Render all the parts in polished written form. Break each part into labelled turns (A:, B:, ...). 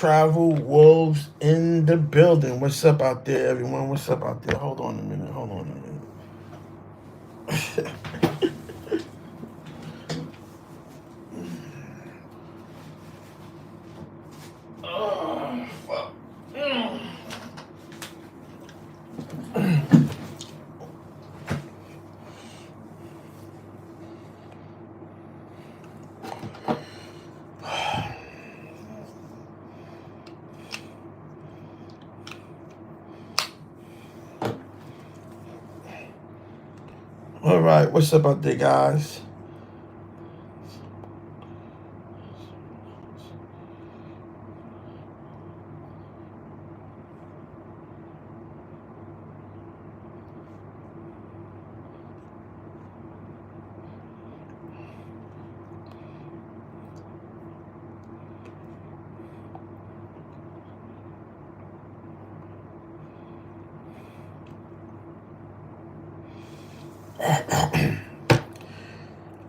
A: travel wolves in the building. What's up out there, everyone? What's up out there? Hold on a minute. Hold on a minute. Oh, fuck. All right, what's up out there, guys?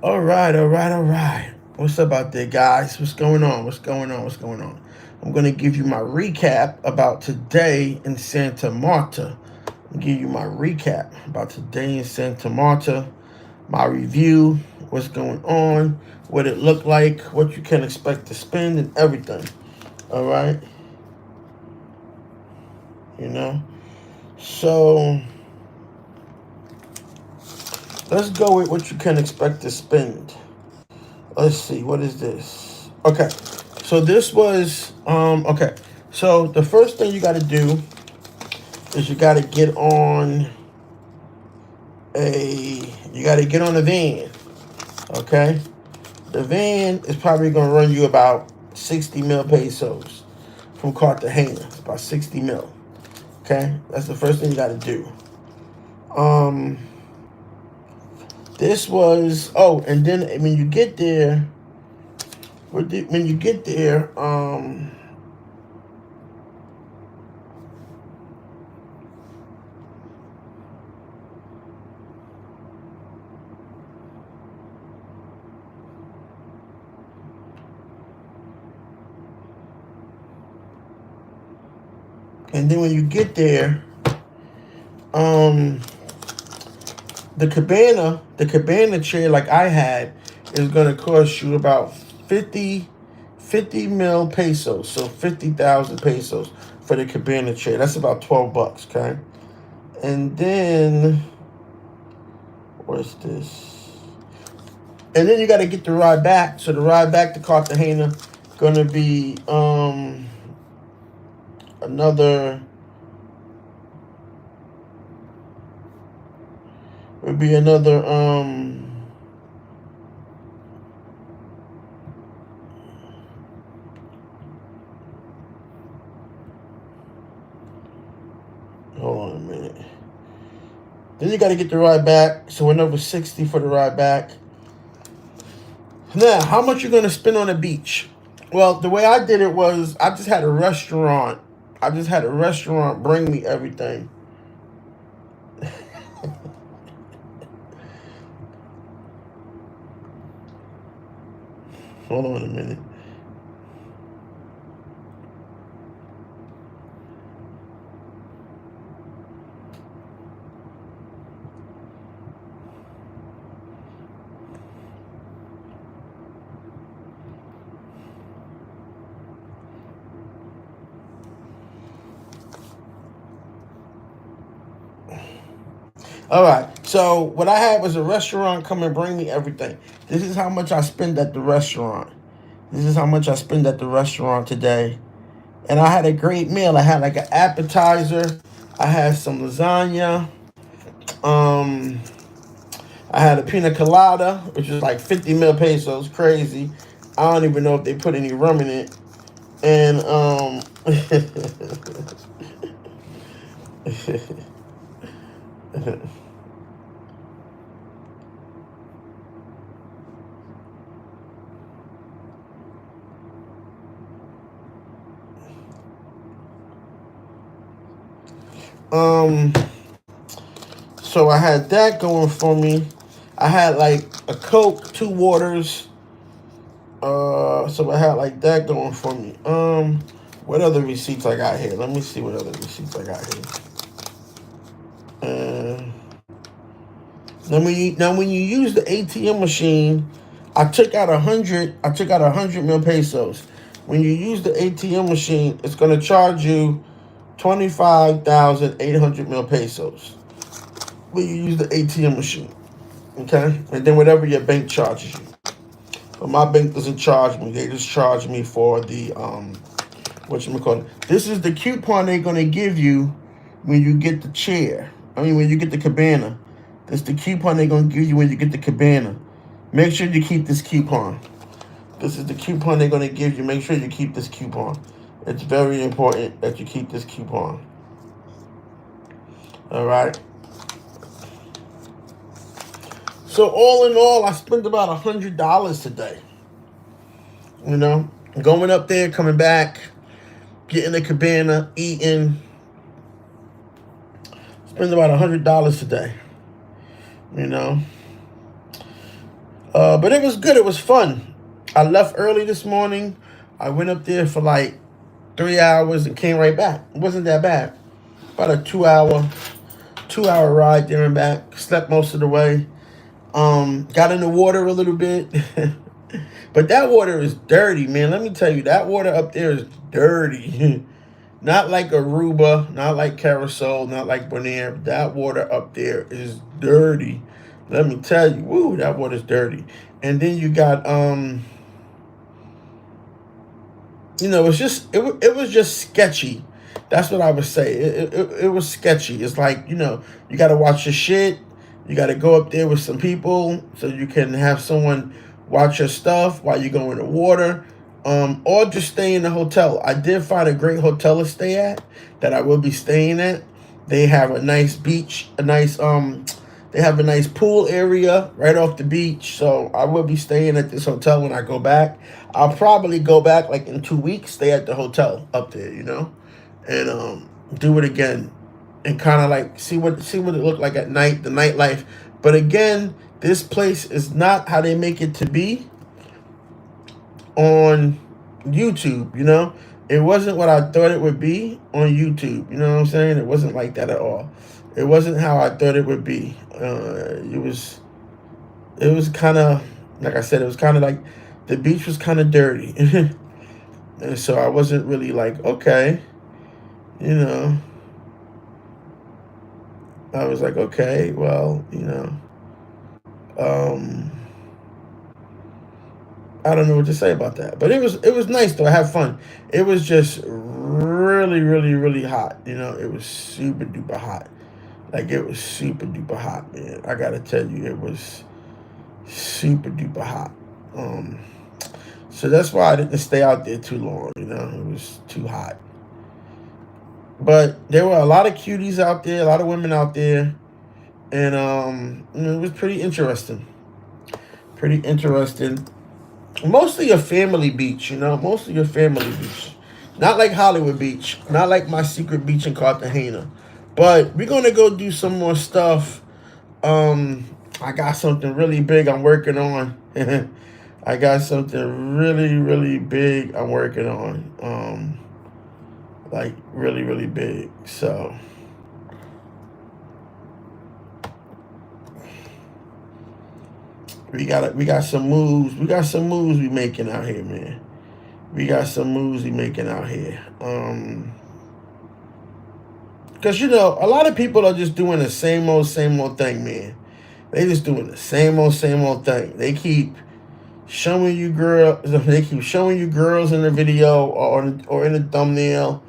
A: All right. What's up out there, guys? What's going on? I'm going to give you my recap about today in Santa Marta. I'll give you my recap about today in Santa Marta, my review, what's going on, what it looked like, what you can expect to spend, and everything. All right? You know? So, let's go with what you can expect to spend. Let's see, what is this? Okay, so this was, okay. So the first thing you got to do is you got to get on a van, okay? The van is probably going to run you about 60 mil pesos from Cartagena. It's about 60 mil, okay? That's the first thing you got to do. This was, and then when you get there, the cabana chair like I had is gonna cost you about 50 mil pesos, so 50,000 pesos for the cabana chair. That's about $12, okay? And then what's this? And then you got to get the ride back. So the ride back to Cartagena gonna be another. Would be another hold on a minute. Then you got to get the ride back. So another 60 for the ride back. Now, how much you going to spend on the beach? Well, the way I did it was I just had a restaurant. Bring me everything. Hold on a minute. All right, so what I had was a restaurant come and bring me everything. This is how much I spent at the restaurant. Today. And I had a great meal. I had like an appetizer. I had some lasagna. I had a pina colada, which was like 50 mil pesos. Crazy. I don't even know if they put any rum in it. And so I had that going for me. I had like a Coke, 2 waters. So I had like that going for me. What other receipts I got here? Let me see what other receipts I got here. Now when you use the ATM machine, I took out 100. I took out 100 pesos. When you use the ATM machine, it's gonna charge you 25,800 pesos. When you use the ATM machine, okay, and then whatever your bank charges you. But my bank doesn't charge me. They just charge me for the whatchamacallit. This is the coupon they're gonna give you when you get the chair. When you get the cabana. This is the coupon they're gonna give you when you get the cabana. Make sure you keep this coupon. This is the coupon they're gonna give you. Make sure you keep this coupon. It's very important that you keep this coupon. All right. So all in all, I spent about $100 today. You know, going up there, coming back, getting the cabana, eating. Spend about $100 today. You know. But it was good. It was fun. I left early this morning. I went up there for like 3 hours and came right back. It wasn't that bad. About a 2 hour ride there and back. Slept most of the way. Got in the water a little bit. But that water is dirty, man. Let me tell you, that water up there is dirty. Not like Aruba, not like Carousel, not like Bonaire. That water up there is dirty. Let me tell you, woo, that water's dirty. And then you got, it was just sketchy. That's what I would say. It was sketchy. It's like, you got to watch your shit. You got to go up there with some people so you can have someone watch your stuff while you go in the water. Or just stay in the hotel. I did find a great hotel to stay at that I will be staying at. They have a nice beach, they have a nice pool area right off the beach. So I will be staying at this hotel when I go back. I'll probably go back like in 2 weeks, stay at the hotel up there, and do it again and kind of like see what it looked like at night, the nightlife. But again, this place is not how they make it to be on YouTube, It wasn't what I thought it would be on YouTube, you know what I'm saying? It wasn't like that at all. It wasn't how I thought it would be. It was kind of, like I said, it was kind of like the beach was kind of dirty. And so I wasn't really like, okay, I was like, okay, well, I don't know what to say about that. But it was nice though. I had fun. It was just really, really, really hot. It was super duper hot. Like it was super duper hot, man. I gotta tell you, it was super duper hot. So that's why I didn't stay out there too long, It was too hot. But there were a lot of cuties out there, a lot of women out there. And it was pretty interesting. Pretty interesting. Mostly a family beach, Mostly a family beach. Not like Hollywood Beach. Not like my secret beach in Cartagena. But we're going to go do some more stuff. I got something really big I'm working on. I got something really, really big I'm working on. Like, really, really big. So we got some moves. We got some moves we making out here, man. We got some moves we making out here. Because, a lot of people are just doing the same old thing, man. They just doing the same old thing. They keep showing you girls in the video or in the thumbnail.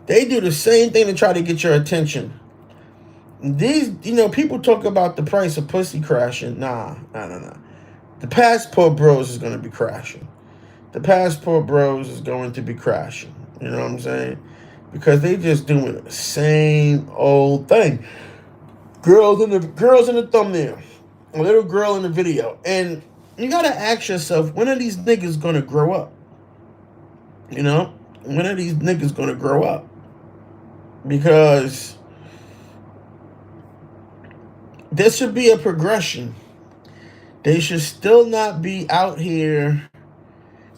A: They do the same thing to try to get your attention. These, people talk about the price of pussy crashing. Nah. The passport bros is going to be crashing. The passport bros is going to be crashing. You know what I'm saying? Because they just doing the same old thing. Girls in the thumbnail. A little girl in the video. And you got to ask yourself, when are these niggas going to grow up? When are these niggas going to grow up? Because there should be a progression. They should still not be out here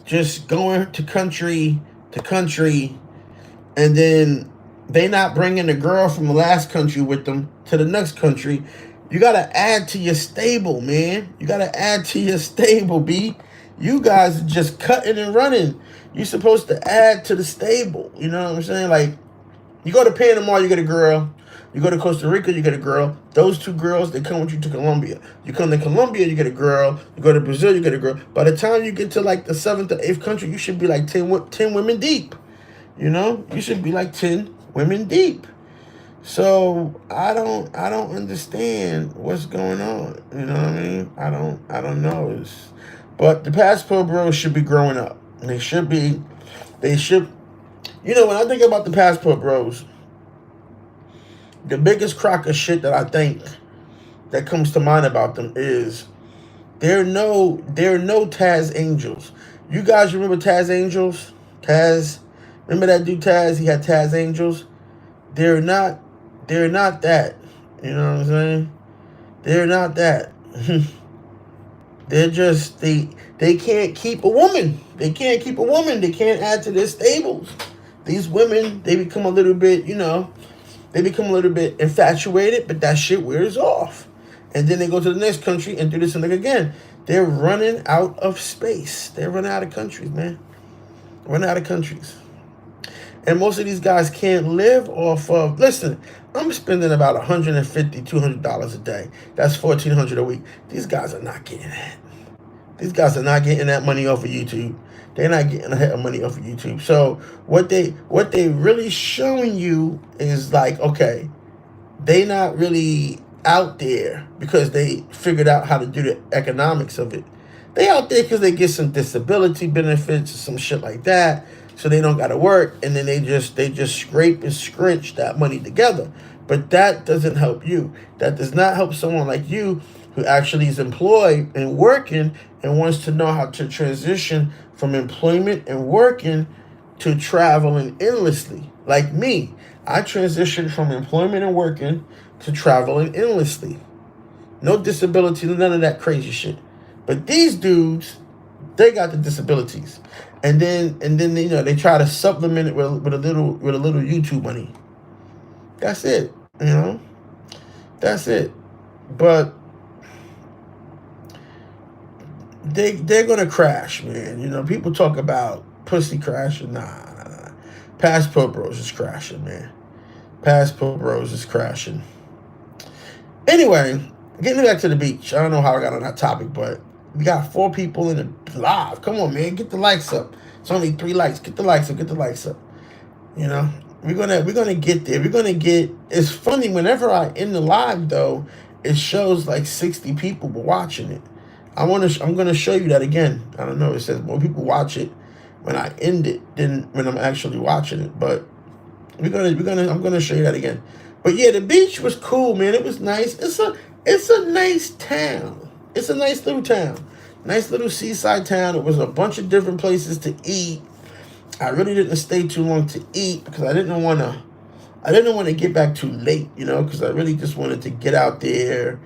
A: just going to country and then they not bringing the girl from the last country with them to the next country. You gotta add to your stable, man. You gotta add to your stable, B. You guys are just cutting and running. You're supposed to add to the stable. You know what I'm saying? Like, you go to Panama, you get a girl. You go to Costa Rica, you get a girl. Those two girls, they come with you to Colombia. You come to Colombia, you get a girl. You go to Brazil, you get a girl. By the time you get to like the 7th or 8th country, you should be like 10 women deep. You know? You should be like 10 women deep. So I don't understand what's going on. You know what I mean? I don't know. But the passport bros should be growing up. They should. You know, when I think about the passport bros, the biggest crock of shit that I think that comes to mind about them is they're no Taz Angels. You guys remember Taz Angels? Taz, remember that dude Taz? He had Taz Angels. They're not that. You know what I'm saying? They're not that. They're just they can't keep a woman. They can't keep a woman. They can't add to their stables. These women, they become a little bit, they become a little bit infatuated, but that shit wears off. And then they go to the next country and do this and again. They're running out of space. They're running out of countries, man. Running out of countries. And most of these guys can't live off of, listen, I'm spending about $150, $200 a day. That's $1,400 a week. These guys are not getting that. These guys are not getting that money off of YouTube. They're not getting that money off of YouTube. So what they really showing you is like, okay, they not really out there because they figured out how to do the economics of it. They out there because they get some disability benefits or some shit like that. So they don't got to work, and then they just scrape and scrunch that money together. But that doesn't help you. That does not help someone like you who actually is employed and working and wants to know how to transition from employment and working to traveling endlessly. Like me, I transitioned from employment and working to traveling endlessly. No disability, none of that crazy shit. But these dudes, they got the disabilities. And then they try to supplement it with a little YouTube money. That's it, That's it. But they're gonna crash, man. People talk about pussy crashing. Nah. Passport bros is crashing, man. Passport bros is crashing. Anyway, getting back to the beach. I don't know how I got on that topic, but we got 4 people in the live. Come on, man. Get the likes up. It's only 3 likes. Get the likes up. Get the likes up. We're gonna get there. It's funny, whenever I end the live though, it shows like 60 people watching it. I'm gonna show you that again. I don't know. It says more people watch it when I end it than when I'm actually watching it. But I'm gonna show you that again. But yeah, the beach was cool, man. It was nice. It's a nice town. It's a nice little town. Nice little seaside town. It was a bunch of different places to eat. I really didn't stay too long to eat because I didn't want to get back too late, because I really just wanted to get out there,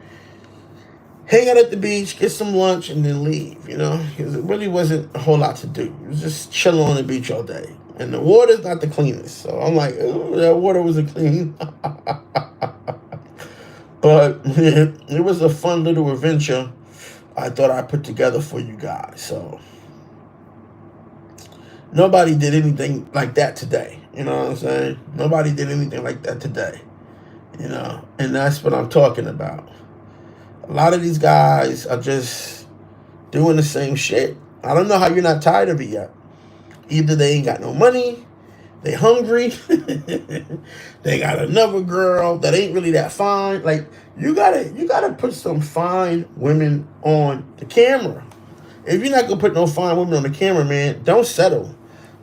A: hang out at the beach, get some lunch, and then leave, because it really wasn't a whole lot to do. It was just chilling on the beach all day. And the water's not the cleanest. So I'm like, oh, that water wasn't clean. But it was a fun little adventure I thought I put together for you guys. So nobody did anything like that today. You know what I'm saying? Nobody did anything like that today. And that's what I'm talking about. A lot of these guys are just doing the same shit. I don't know how you're not tired of it yet. Either they ain't got no money, they hungry, they got another girl that ain't really that fine. Like, you gotta put some fine women on the camera. If you're not gonna put no fine women on the camera, man, don't settle.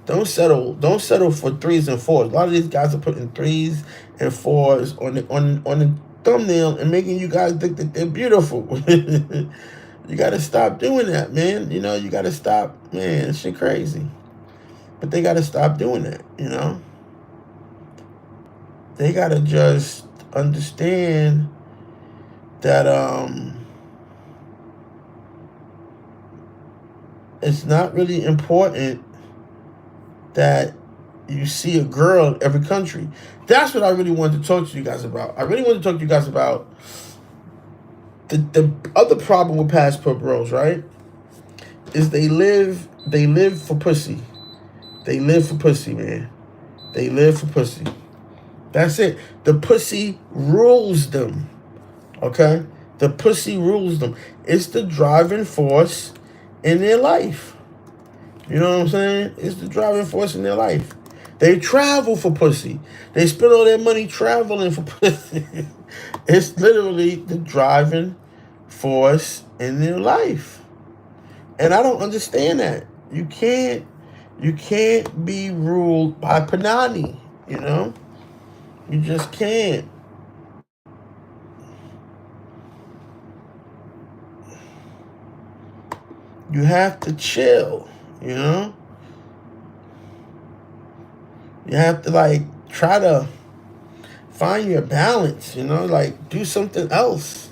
A: Don't settle for 3s and 4s. A lot of these guys are putting 3s and 4s on the thumbnail and making you guys think that they're beautiful. You gotta stop doing that, man. You gotta stop, man. Shit crazy. But they gotta stop doing that, They gotta just understand that it's not really important that you see a girl in every country. That's what I really wanted to talk to you guys about. I really want to talk to you guys about the other problem with passport bros, right? Is they live for pussy. They live for pussy, man. They live for pussy. That's it. The pussy rules them. Okay? The pussy rules them. It's the driving force in their life. You know what I'm saying? It's the driving force in their life. They travel for pussy. They spend all their money traveling for pussy. It's literally the driving force in their life. And I don't understand that. You can't be ruled by Panani, you know? You just can't. You have to chill, you know? You have to, like, try to find your balance, you know? Like, do something else.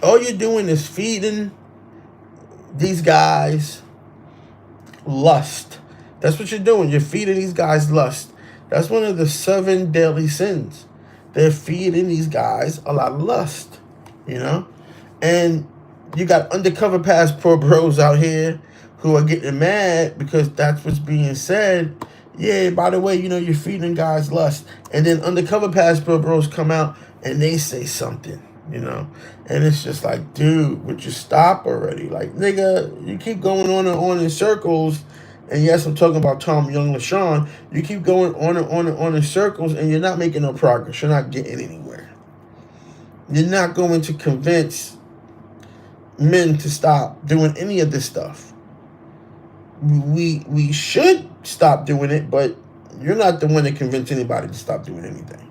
A: All you're doing is feeding these guys lust. That's what you're doing. You're feeding these guys lust. That's one of the 7 deadly sins. They're feeding these guys a lot of lust, you know? And you got undercover passport bros out here who are getting mad because that's what's being said. Yeah, by the way, you know, you're feeding guys lust. And then undercover passport bros come out and they say something, you know? And it's just like, dude, would you stop already? Like, nigga, you keep going on and on in circles. And yes, I'm talking about Tom Young LaShawn. You keep going on and on and on in circles and you're not making no progress. You're not getting anywhere. You're not going to convince men to stop doing any of this stuff. We should stop doing it, but you're not the one to convince anybody to stop doing anything.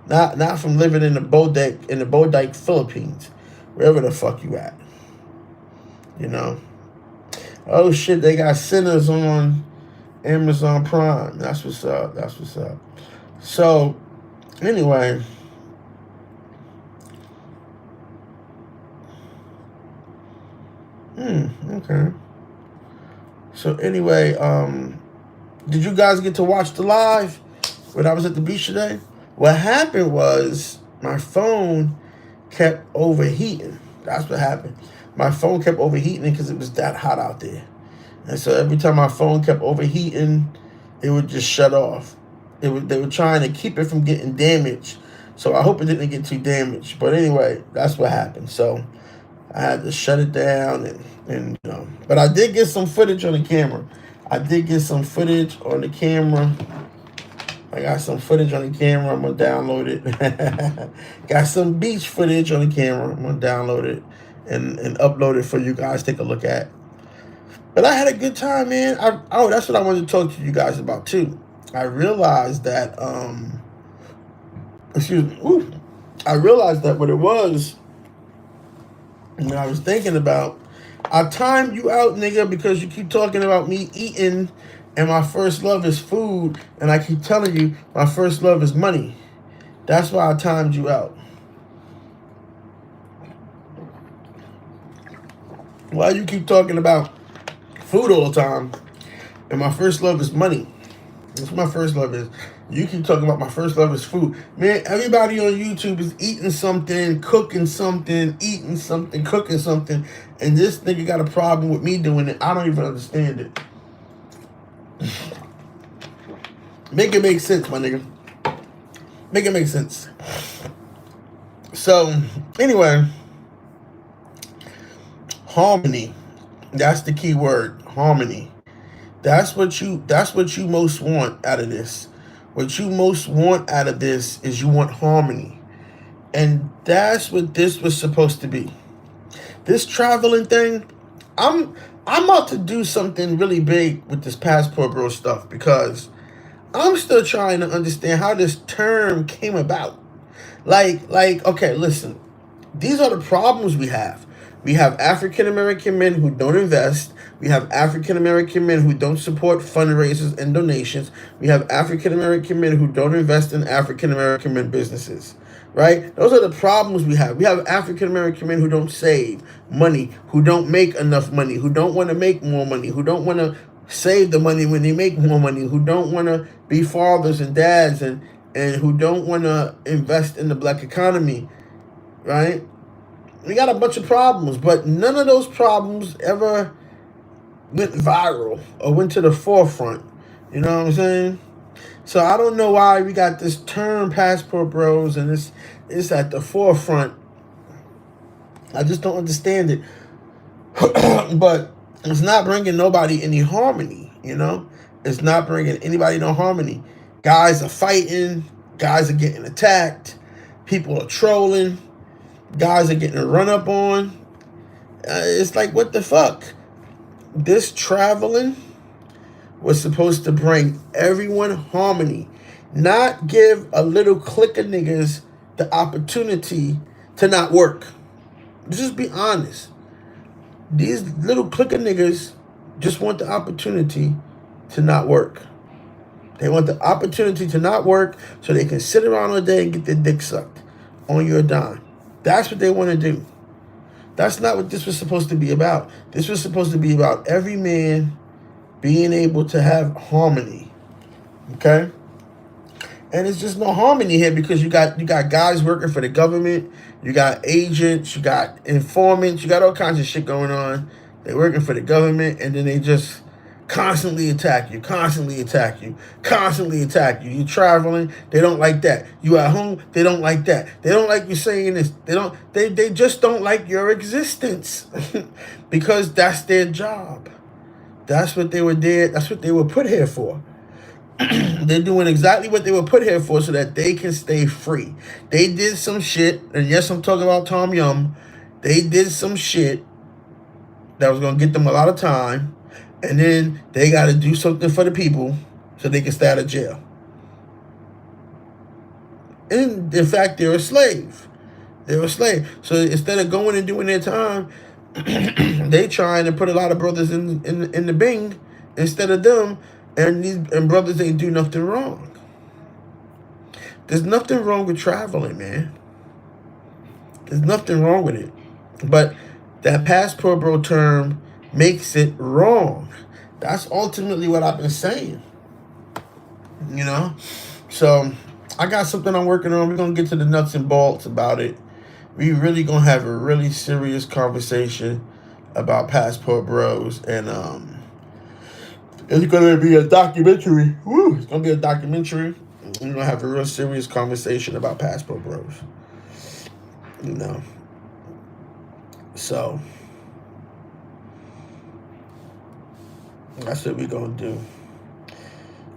A: Not from living in the Bodike, Philippines, wherever the fuck you at. You know. Oh shit, they got Sinners on Amazon Prime. That's what's up. That's what's up. So anyway. Okay. So anyway, did you guys get to watch the live when I was at the beach today? What happened was my phone kept overheating. That's what happened. My phone kept overheating because it was that hot out there. And so every time my phone kept overheating, it would just shut off. They were trying to keep it from getting damaged. So I hope it didn't get too damaged. But anyway, that's what happened. So I had to shut it down and you know. But I did get some footage on the camera. I got some footage on the camera. I'm going to download it. Got some beach footage on the camera. I'm going to download it and upload it for you guys to take a look at. But I had a good time, man. That's what I wanted to talk to you guys about, too. I realized that, I realized that what it was, and I was thinking about, I timed you out, nigga, because you keep talking about me eating and my first love is food, and I keep telling you my first love is money. That's why I timed you out. Why you keep talking about food all the time, and my first love is money? That's what my first love is. You keep talking about my first love is food. Man, everybody on YouTube is eating something, cooking something, eating something, cooking something, and this nigga got a problem with me doing it. I don't even understand it. Make it make sense, my nigga. Make it make sense. So, anyway, harmony. That's the key word, harmony. That's what you most want out of this. What you most want out of this is you want harmony. And that's what this was supposed to be. This traveling thing, I'm about to do something really big with this passport bro stuff because I'm still trying to understand how this term came about. Like, okay, listen. These are the problems we have. We have African American men who don't invest. We have African American men who don't support fundraisers and donations. We have African American men who don't invest in African American men businesses. Right? Those are the problems we have. We have African American men who don't save money, who don't make enough money, who don't want to make more money, who don't want to save the money when they make more money, who don't want to be fathers and dads, and who don't want to invest in the black economy, right? We got a bunch of problems, but none of those problems ever went viral or went to the forefront. You know what I'm saying? So I don't know why we got this term passport bros and it's at the forefront. I just don't understand it. But it's not bringing nobody any harmony, you know? It's not bringing anybody no harmony. Guys are fighting. Guys are getting attacked. People are trolling. Guys are getting run up on. It's like, what the fuck? This traveling was supposed to bring everyone harmony, not give a little clique of niggas the opportunity to not work. Just be honest. These little clique of niggas just want the opportunity to not work. They want the opportunity to not work so they can sit around all day and get their dick sucked on your dime. That's what they want to do. That's not what this was supposed to be about. This was supposed to be about every man being able to have harmony. Okay? And it's just no harmony here because you got guys working for the government, you got agents, you got informants, you got all kinds of shit going on. They're working for the government and then they just constantly attack you, constantly attack you, constantly attack you. You traveling, they don't like that. You at home, they don't like that. They don't like you saying this. They just don't like your existence because that's their job. That's what they were there. That's what they were put here for. They're doing exactly what they were put here for so that they can stay free. They did some shit, and yes, I'm talking about Tom Yum. They did some shit that was going to get them a lot of time, and then they got to do something for the people so they can stay out of jail. And in fact, they're a slave. They're a slave. So instead of going and doing their time, they trying to put a lot of brothers in the Bing instead of them. And brothers ain't do nothing wrong. There's nothing wrong with traveling, man. There's nothing wrong with it. But that passport bro term makes it wrong. That's ultimately what I've been saying. You know? So I got something I'm working on. We're going to get to the nuts and bolts about it. We really going to have a really serious conversation about passport bros. And it's going to be a documentary. Woo! It's going to be a documentary. We're going to have a real serious conversation about passport bros. You know. So, that's what we're going to do.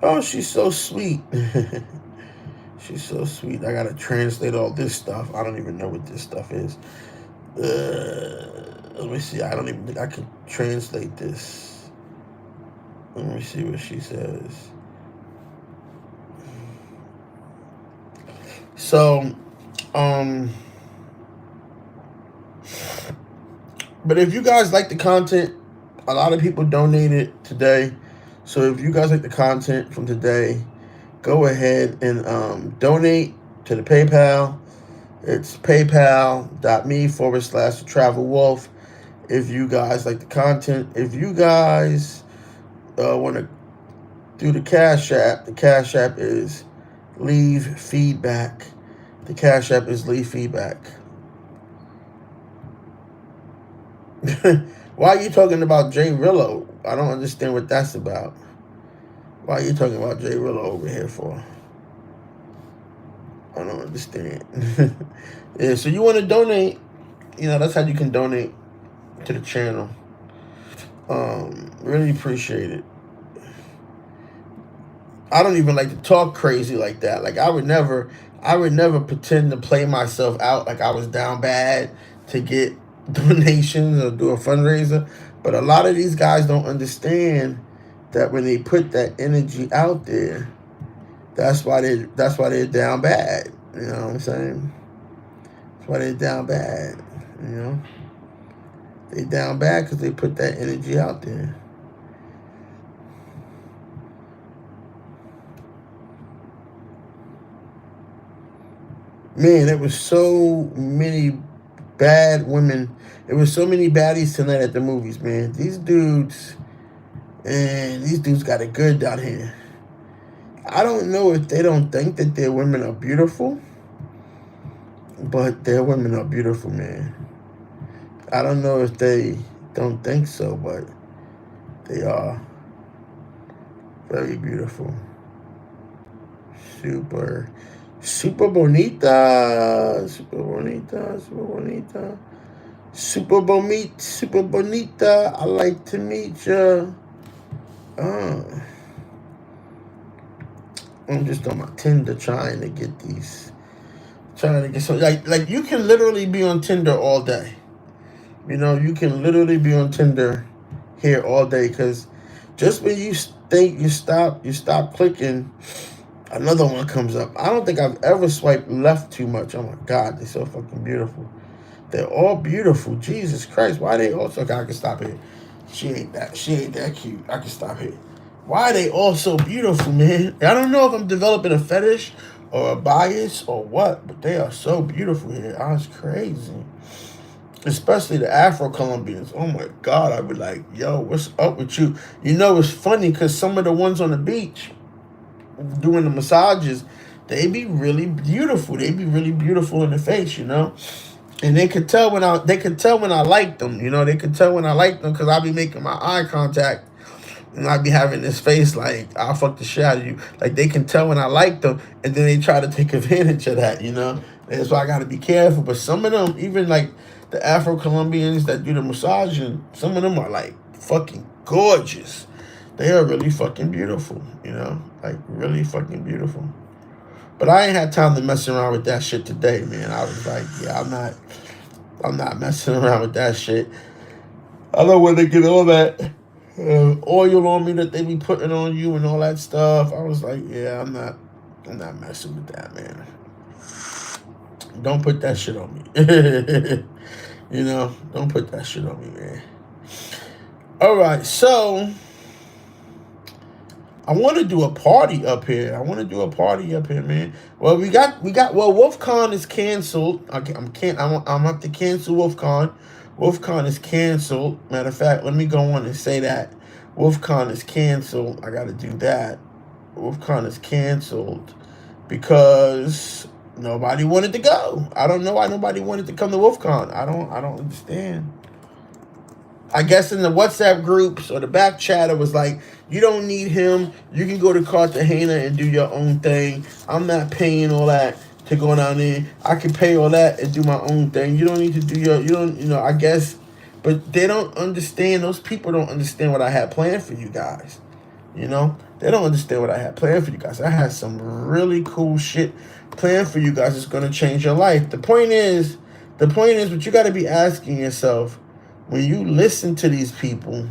A: Oh, she's so sweet. She's so sweet. I got to translate all this stuff. I don't even know what this stuff is. Let me see. I don't even think I can translate this. Let me see what she says. So, but if you guys like the content, a lot of people donated today. So if you guys like the content from today, go ahead and donate to the PayPal. It's paypal.me/travelwolf. If you guys like the content, if you guys want to do the Cash App is leavefeedback. The Cash App is leavefeedback. Why are you talking about Jay Rillo? I don't understand what that's about. Why are you talking about Jay Rillo over here for? I don't understand. Yeah, so you want to donate, you know, that's how you can donate to the channel. Really appreciate it. I don't even like to talk crazy like that. Like I would never pretend to play myself out like I was down bad to get donations or do a fundraiser. But a lot of these guys don't understand that when they put that energy out there, that's why they're down bad. You know what I'm saying? That's why they're down bad. You know, they down bad because they put that energy out there. Man, there was so many bad women. There was so many baddies tonight at the movies, man. These dudes And these dudes got it good down here. I don't know if they don't think that their women are beautiful, but their women are beautiful, man. I don't know if they don't think so, but they are very beautiful. Super, super bonita, super bonita, super bonita, super bonita. I like to meet you. I'm just on my Tinder trying to get these, trying to get some. Like you can literally be on Tinder all day. You know, you can literally be on Tinder here all day because just when you think you stop clicking, another one comes up. I don't think I've ever swiped left too much. Oh my God, they're so fucking beautiful. They're all beautiful. Jesus Christ, why they all so? Okay, I can stop here. She ain't that cute. I can stop here. Why are they all so beautiful, man? I don't know if I'm developing a fetish or a bias or what, but they are so beautiful here. I was crazy. Especially the Afro-Colombians. Oh my God, I'd be like, yo, what's up with you? You know, it's funny because some of the ones on the beach doing the massages, they be really beautiful. They be really beautiful in the face, you know? And they could tell when I liked them, you know, they could tell when I liked them because I be making my eye contact and I be having this face like I'll fuck the shit out of you. Like they can tell when I like them, and then they try to take advantage of that. You know, that's why I gotta be careful. But some of them, even like the Afro Colombians that do the massaging, some of them are like fucking gorgeous. They are really fucking beautiful. You know, like really fucking beautiful. But I ain't had time to mess around with that shit today, man. I was like, yeah, I'm not messing around with that shit. I don't want to get all that oil on me that they be putting on you and all that stuff. I was like, yeah, I'm not messing with that, man. Don't put that shit on me. You know, don't put that shit on me, man. All right, so I want to do a party up here. Man. Well, we got. Well, WilfCon is canceled. I'm have to cancel WilfCon. WilfCon is canceled. Matter of fact, let me go on and say that WilfCon is canceled. I got to do that. WilfCon is canceled because nobody wanted to go. I don't know why nobody wanted to come to WilfCon. I don't understand. I guess in the WhatsApp groups or the back chat, it was like, you don't need him. You can go to Cartagena and do your own thing. I'm not paying all that to go down there. I can pay all that and do my own thing. You don't need to do I guess. But they don't understand. Those people don't understand what I had planned for you guys. You know? They don't understand what I had planned for you guys. I had some really cool shit planned for you guys. It's going to change your life. The point is what you got to be asking yourself, when you listen to these people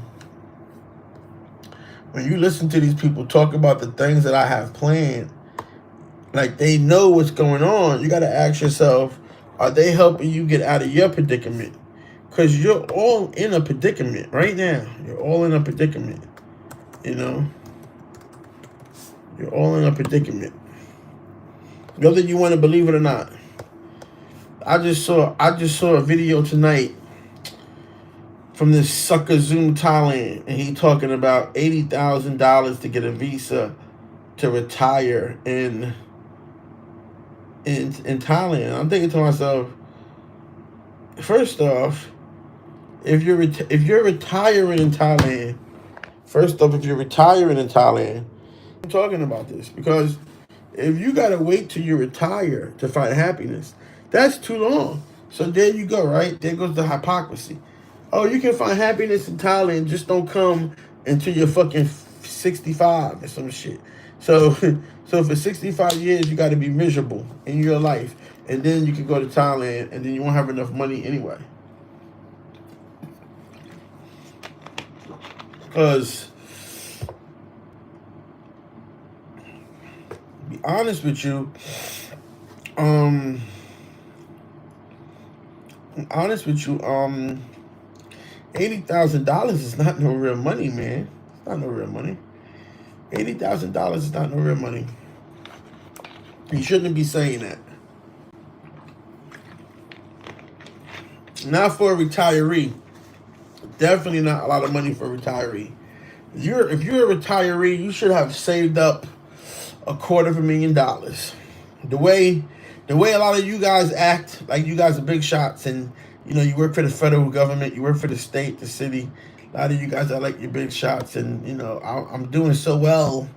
A: talk about the things that I have planned, like they know what's going on, you got to ask yourself, are they helping you get out of your predicament? Because you're all in a predicament right now. You're all in a predicament. You know? You're all in a predicament. Whether you want to believe it or not. I just saw a video tonight from this sucker Zoom Thailand, and he talking about $80,000 to get a visa to retire in Thailand. I'm thinking to myself, first off, if you're retiring in Thailand, I'm talking about this because if you gotta wait till you retire to find happiness, that's too long. So there you go, right? There goes the hypocrisy. Oh, you can find happiness in Thailand, just don't come until you're fucking 65 or some shit. So so for 65 years, you got to be miserable in your life. And then you can go to Thailand, and then you won't have enough money anyway. Because, to be honest with you, $80,000 is not no real money, man. It's not no real money. $80,000 is not no real money. You shouldn't be saying that. Not for a retiree. Definitely not a lot of money for a retiree. If you're a retiree, you should have saved up $250,000. The way a lot of you guys act, like you guys are big shots, and you work for the federal government, you work for the state, the city. A lot of you guys are like your big shots, and I'm doing so well.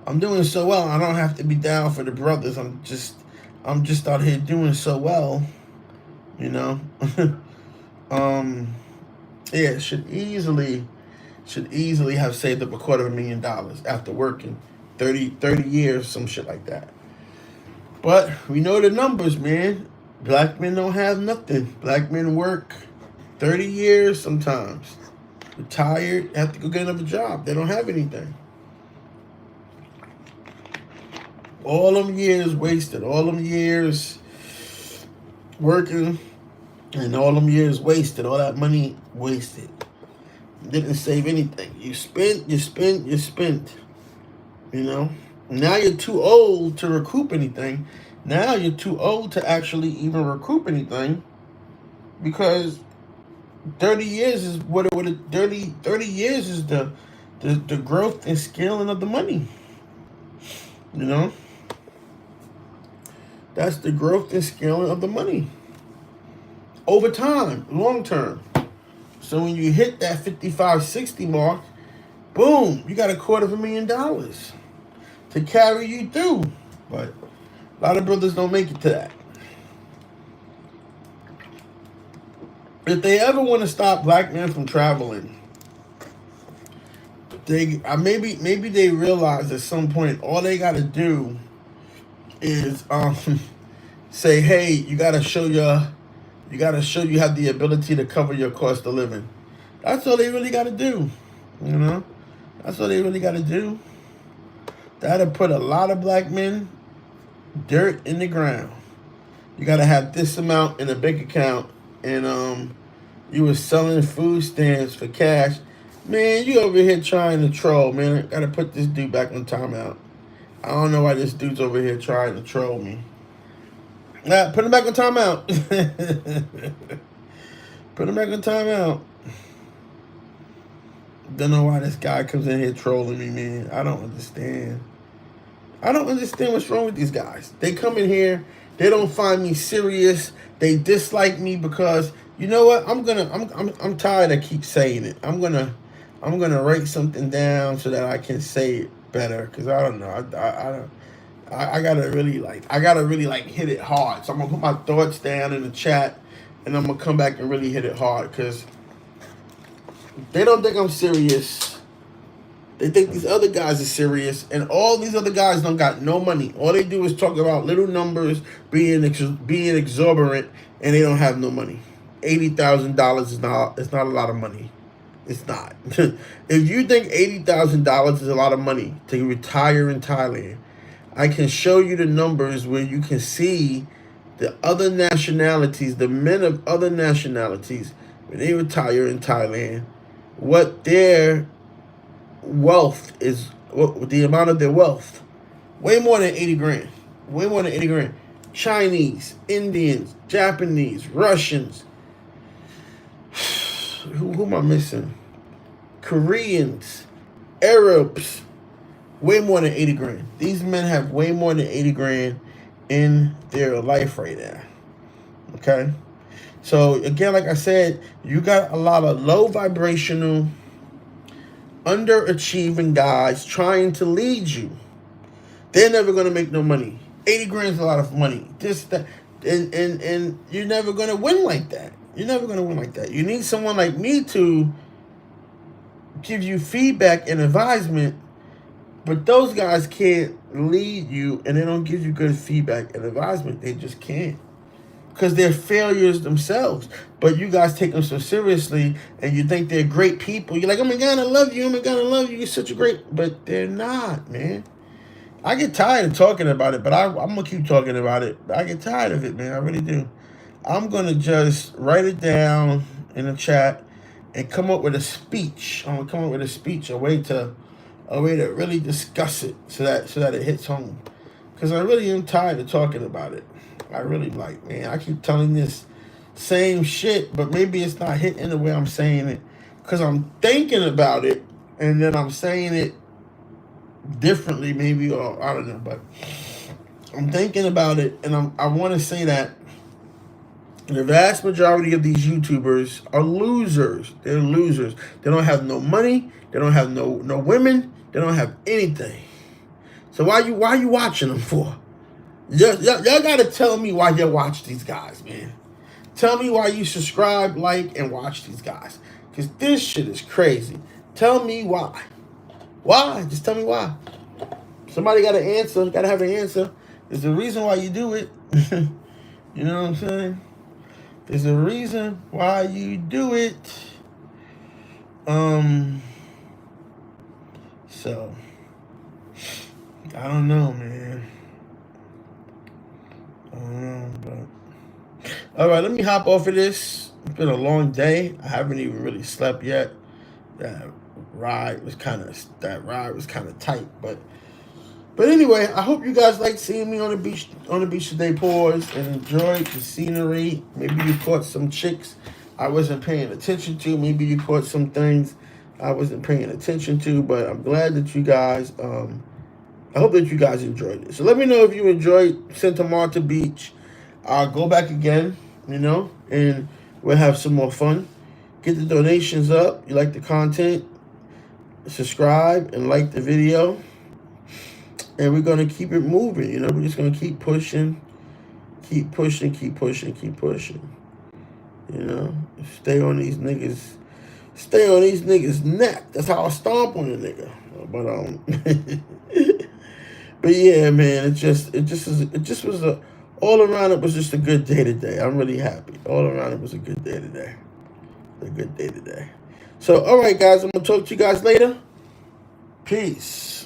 A: I'm doing so well. I don't have to be down for the brothers. I'm just out here doing so well. You know. Yeah, should easily have saved up $250,000 after working 30 years, some shit like that. But we know the numbers, man. Black men don't have nothing. Black men work 30 years sometimes. Retired, have to go get another job. They don't have anything. All them years wasted. All them years working, and all them years wasted. All that money wasted. Didn't save anything. You spent. Now you're too old to recoup anything. Now you're too old to actually even recoup anything, because 30 years is what it would have. 30 years is the growth and scaling of the money. That's the growth and scaling of the money over time, long term. So when you hit that 55, 60 mark, boom, you got $250,000 to carry you through. But a lot of brothers don't make it to that. If they ever want to stop black men from traveling, they maybe they realize at some point all they got to do is say, hey, you got to show you have the ability to cover your cost of living. That's all they really got to do. That's all they really got to do. That'll put a lot of black men dirt in the ground. You got to have this amount in a bank account, and you were selling food stamps for cash. Man, you over here trying to troll, man. I got to put this dude back on timeout. I don't know why this dude's over here trying to troll me. Put him back on timeout. Put him back on timeout. Don't know why this guy comes in here trolling me, man. I don't understand. I don't understand what's wrong with these guys. They come in here, they don't find me serious. They dislike me because you know what? I'm tired of keep saying it. I'm gonna write something down so that I can say it better, because I don't know. I gotta really hit it hard. So I'm gonna put my thoughts down in the chat, and I'm gonna come back and really hit it hard, because they don't think I'm serious. They think these other guys are serious, and all these other guys don't got no money. All they do is talk about little numbers being exorbitant, and they don't have no money. $80,000 is not a lot of money. It's not. If you think $80,000 is a lot of money to retire in Thailand, I can show you the numbers where you can see the other nationalities, the men of other nationalities, when they retire in Thailand, what their wealth is, what the amount of their wealth. Way more than 80 grand. Way more than 80 grand. Chinese, Indians, Japanese, Russians. Who am I missing? Koreans, Arabs. Way more than 80 grand. These men have way more than 80 grand in their life right now. Okay? So, again, like I said, you got a lot of low vibrational, underachieving guys trying to lead you. They're never going to make no money. 80 grand is a lot of money. This, that, and you're never going to win like that. You're never going to win like that. You need someone like me to give you feedback and advisement, but those guys can't lead you, and they don't give you good feedback and advisement. They just can't, because they're failures themselves. But you guys take them so seriously, and you think they're great people. You're like, oh my God, I love you. Oh my God, I love you. You're such a great... But they're not, man. I get tired of talking about it, but I'm going to keep talking about it. I get tired of it, man. I really do. I'm going to just write it down in the chat and come up with a speech. I'm going to come up with a speech, a way to really discuss it so that it hits home. Because I really am tired of talking about it. I really man, I keep telling this same shit, but maybe it's not hitting the way I'm saying it, because I'm thinking about it, and then I'm saying it differently, maybe, or I don't know, but I'm thinking about it, and I want to say that the vast majority of these YouTubers are losers. They're losers. They don't have no money. They don't have no women. They don't have anything. So why you watching them for? Y'all gotta tell me why you watch these guys, man. Tell me why you subscribe, like, and watch these guys. Because this shit is crazy. Tell me why. Why? Just tell me why. Somebody got to answer. Got to have an answer. There's a reason why you do it. You know what I'm saying? There's a reason why you do it. So, I don't know, man. I don't know, but... All right, let me hop off of this. It's been a long day. I haven't even really slept yet. That ride was kind of tight, but anyway, I hope you guys liked seeing me on the beach today, pause, and enjoyed the scenery. Maybe you caught some chicks I wasn't paying attention to. Maybe you caught some things I wasn't paying attention to. But I'm glad that you guys. I hope that you guys enjoyed it. So let me know if you enjoyed Santa Marta Beach. I'll go back again, and we'll have some more fun. Get the donations up. You like the content? Subscribe and like the video. And we're going to keep it moving, We're just going to keep pushing. Stay on these niggas. Stay on these niggas' neck. That's how I stomp on a nigga. But yeah, man, it just was all around it was just a good day today. I'm really happy. All around it was a good day today. So, all right, guys, I'm going to talk to you guys later. Peace.